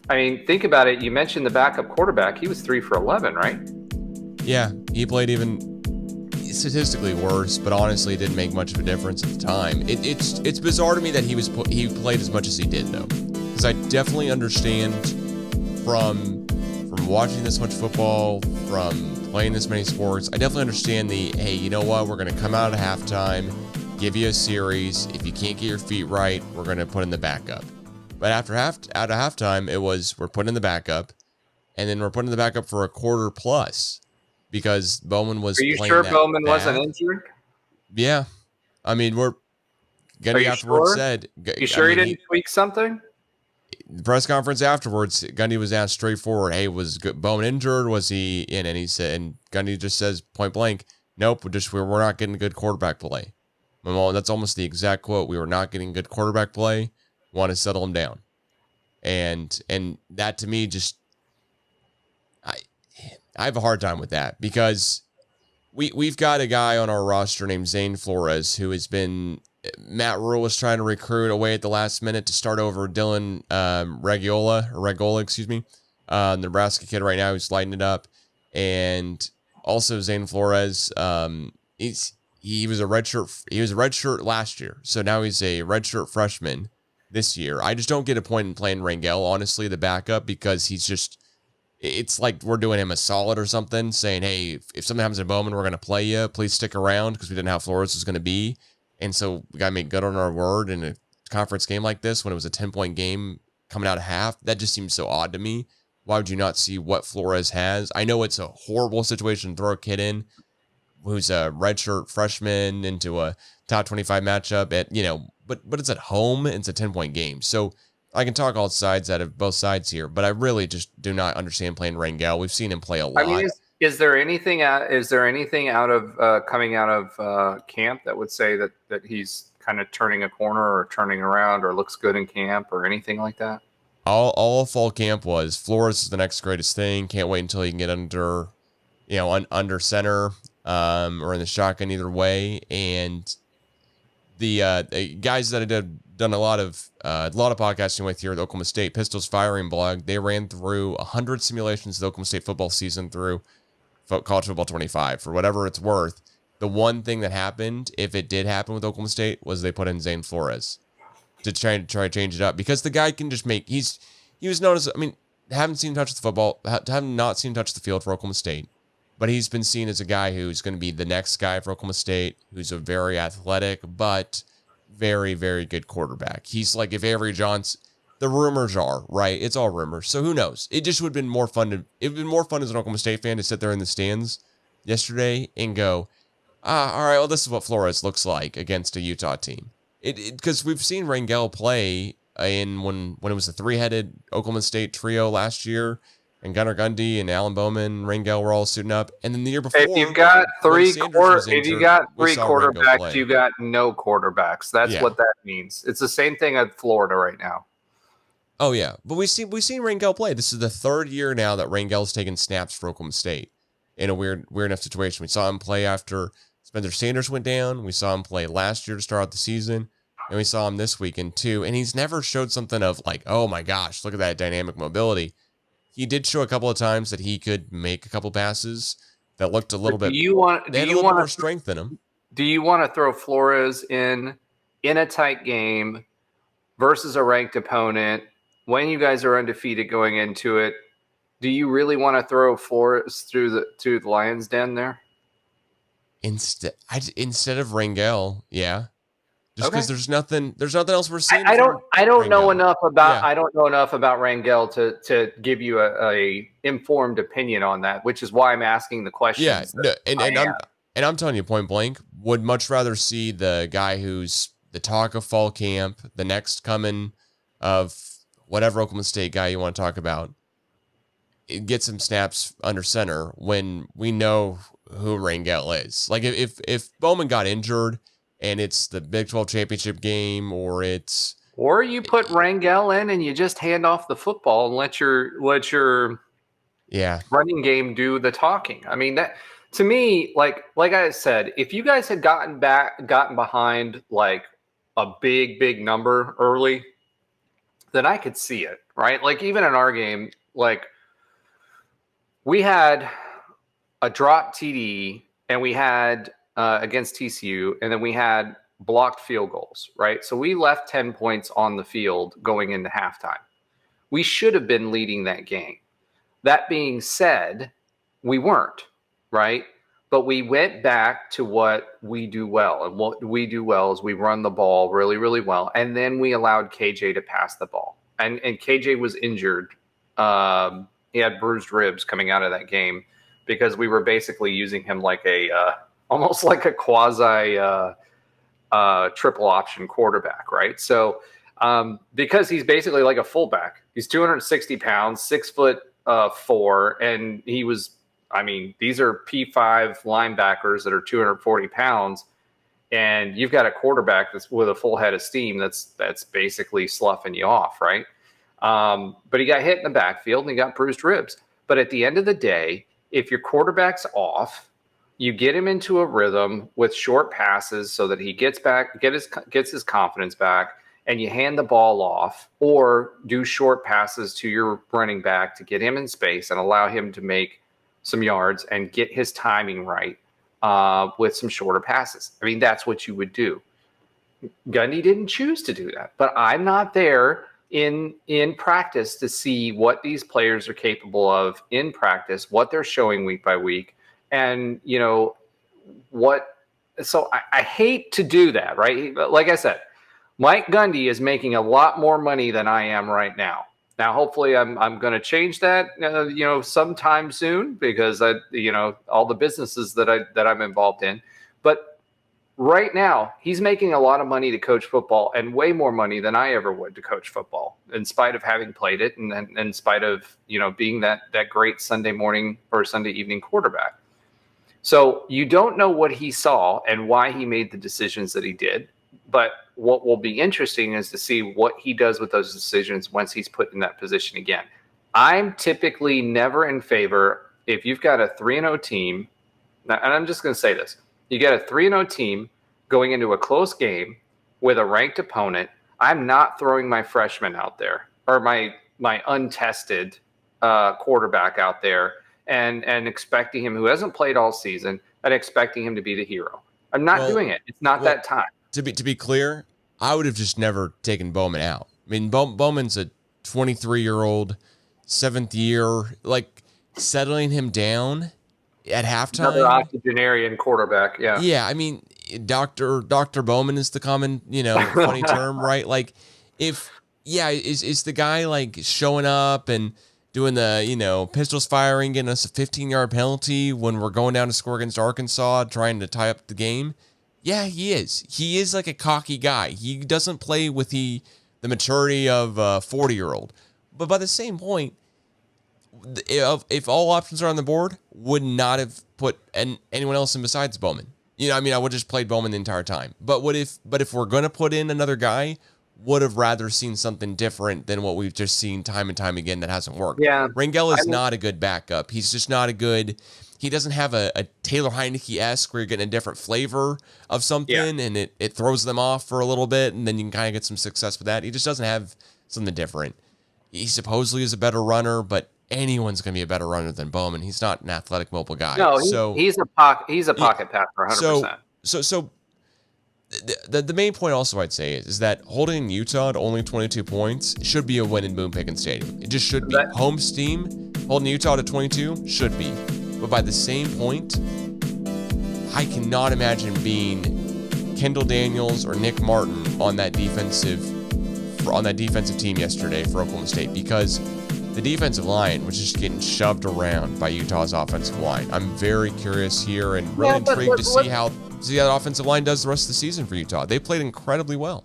I mean, think about it. You mentioned the backup quarterback. He was 3 for 11, right? Yeah, he played even statistically worse, but honestly, it didn't make much of a difference at the time. It's bizarre to me that he played as much as he did, though, because I definitely understand from watching this much football, from playing this many sports. I definitely understand hey, you know what? We're going to come out at halftime, give you a series. If you can't get your feet right, we're going to put in the backup. But out of halftime, it was we're putting in the backup, and then we're putting in the backup for a quarter plus because Bowman was Are you playing sure that Bowman wasn't bad. injured? Yeah, I mean, Are Gundy you afterwards sure? said, You I sure he mean, didn't tweak something? the press conference afterwards, Gundy was asked straightforward, "Hey, was Bowman injured? Was he in?" And he said, and Gundy just says point blank, "Nope, we're not getting good quarterback play." Well, that's almost the exact quote. We were not getting good quarterback play. Want to settle him down, and that to me just I I have a hard time with that because we've got a guy on our roster named Zane Flores who has been Matt Rule was trying to recruit away at the last minute to start over Dylan Regola, excuse me, Nebraska kid right now who's lighting it up, and also Zane Flores. He was a redshirt last year, so now he's a redshirt freshman this year. I just don't get a point in playing Rangel, honestly, the backup, because it's like we're doing him a solid or something, saying, hey, if something happens to Bowman, we're going to play you. Please stick around because we didn't know how Flores was going to be. And so we got to make good on our word in a conference game like this when it was a 10-point game coming out of half. That just seems so odd to me. Why would you not see what Flores has? I know it's a horrible situation to throw a kid in who's a redshirt freshman into a top 25 matchup but it's at home. It's a 10-point game. So I can talk all sides out of both sides here, but I really just do not understand playing Rangel. We've seen him play a I mean, lot. is there anything out of coming out of camp that would say that he's kind of turning a corner or turning around or looks good in camp or anything like that? All fall camp was Flores is the next greatest thing. Can't wait until he can get under, under center, or in the shotgun either way. And the guys that I done a lot of podcasting with here at Oklahoma State Pistols Firing Blog, they ran through 100 simulations of the Oklahoma State football season through College Football 25 for whatever it's worth. The one thing that happened, if it did happen with Oklahoma State, was they put in Zane Flores to try to change it up because the guy can just make. He was known as, I mean, haven't seen him touch the football, have not seen him touch the field for Oklahoma State, but he's been seen as a guy who's going to be the next guy for Oklahoma State, who's a very athletic but very, very good quarterback. He's like if Avery Johnson. The rumors are, right? It's all rumors. So who knows? It just would have been more fun as an Oklahoma State fan to sit there in the stands yesterday and go, all right, well, this is what Flores looks like against a Utah team. Because we've seen Rangel play in when it was a three-headed Oklahoma State trio last year, and Gunnar Gundy and Alan Bowman, Rangel were all suiting up. And then the year before, when Sanders was If you injured, got we three saw Rangel quarterbacks, play. you got no quarterbacks. That's Yeah. what that means. It's the same thing at Florida right now. Oh yeah, but we've seen Rangel play. This is the third year now that Rangel's taken snaps for Oklahoma State in a weird enough situation. We saw him play after Spencer Sanders went down. We saw him play last year to start out the season, and we saw him this weekend too. And he's never showed something of like, oh my gosh, look at that dynamic mobility. He did show a couple of times that he could make a couple passes that looked a little But bit. They had a little bit more strength in him. do you want to throw Flores in a tight game versus a ranked opponent when you guys are undefeated going into it? Do you really want to throw Flores through the Lions' den there? Instead of Rangel, yeah, just because Okay. there's nothing else we're seeing. I don't know Rangel. enough about Yeah. Rangel to give you a informed opinion on that, which is why I'm asking the Yeah, questions that no, I'm telling you point blank, would much rather see the guy who's the talk of fall camp, the next coming of whatever Oklahoma State guy you want to talk about, get some snaps under center when we know who Rangel is. Like if Bowman got injured and it's the Big 12 championship game or you put Rangel in and you just hand off the football and let your yeah. running game do the talking. I mean, that to me, like I said, if you guys had gotten behind like a big number early, then I could see it. right? Like even in our game, like we had a drop TD and we had against TCU, and then we had blocked field goals, right? So we left 10 points on the field going into halftime. We should have been leading that game. That being said, we weren't, right? But we went back to what we do well. And what we do well is we run the ball really, really well. And then we allowed KJ to pass the ball. And KJ was injured. He had bruised ribs coming out of that game because we were basically using him like almost like a quasi triple option quarterback, right? So because he's basically like a fullback, he's 260 pounds, 6'4", and he was, I mean, these are P5 linebackers that are 240 pounds, and you've got a quarterback that's with a full head of steam that's basically sloughing you off, right? But he got hit in the backfield and he got bruised ribs. But at the end of the day, if your quarterback's off, you get him into a rhythm with short passes so that he gets his confidence back, and you hand the ball off or do short passes to your running back to get him in space and allow him to make some yards and get his timing right with some shorter passes. I mean, that's what you would do. Gundy didn't choose to do that, but I'm not there in practice to see what these players are capable of in practice, what they're showing week by week. And, you know, so I hate to do that, right? Like I said, Mike Gundy is making a lot more money than I am right now. Now, hopefully I'm going to change that, sometime soon, because all the businesses that I'm involved in. But right now, he's making a lot of money to coach football, and way more money than I ever would to coach football, in spite of having played it, and in spite of, being that great Sunday morning or Sunday evening quarterback. So you don't know what he saw and why he made the decisions that he did. But what will be interesting is to see what he does with those decisions once he's put in that position again. I'm typically never in favor, if you've got a 3-0 team, and I'm just going to say this, you get a 3-0 team going into a close game with a ranked opponent, I'm not throwing my freshman out there, or my untested quarterback out there, and expecting him, who hasn't played all season, and expecting him to be the hero. I'm not doing it. It's not that time. To be clear, I would have just never taken Bowman out. I mean, Bowman's a 23-year-old, 7th year, like settling him down at halftime. Another octogenarian quarterback, yeah. Yeah, I mean, Dr. Bowman is the common, funny term, right? Like, is the guy like showing up and doing the, pistols firing, getting us a 15-yard penalty when we're going down to score against Arkansas, trying to tie up the game? Yeah, he is. He is like a cocky guy. He doesn't play with the maturity of a 40-year-old. But by the same point, if all options are on the board, would not have put anyone else in besides Bowman. I would just played Bowman the entire time. But if we're going to put in another guy, would have rather seen something different than what we've just seen time and time again that hasn't worked. Yeah. Rangel is not a good backup. He's just not a good... He doesn't have a Taylor Heineke-esque where you're getting a different flavor of something, and it throws them off for a little bit, and then you can kind of get some success with that. He just doesn't have something different. He supposedly is a better runner, but anyone's going to be a better runner than Bowman. He's not an athletic, mobile guy. No, he's a pocket passer, 100%. So the main point also I'd say is that holding Utah to only 22 points should be a win in Boone Pickens Stadium. It just should be. Home steam, holding Utah to 22 should be. But by the same point, I cannot imagine being Kendall Daniels or Nick Martin on that defensive team yesterday for Oklahoma State, because the defensive line was just getting shoved around by Utah's offensive line. I'm very curious here and really intrigued to see how that offensive line does the rest of the season for Utah. They played incredibly well.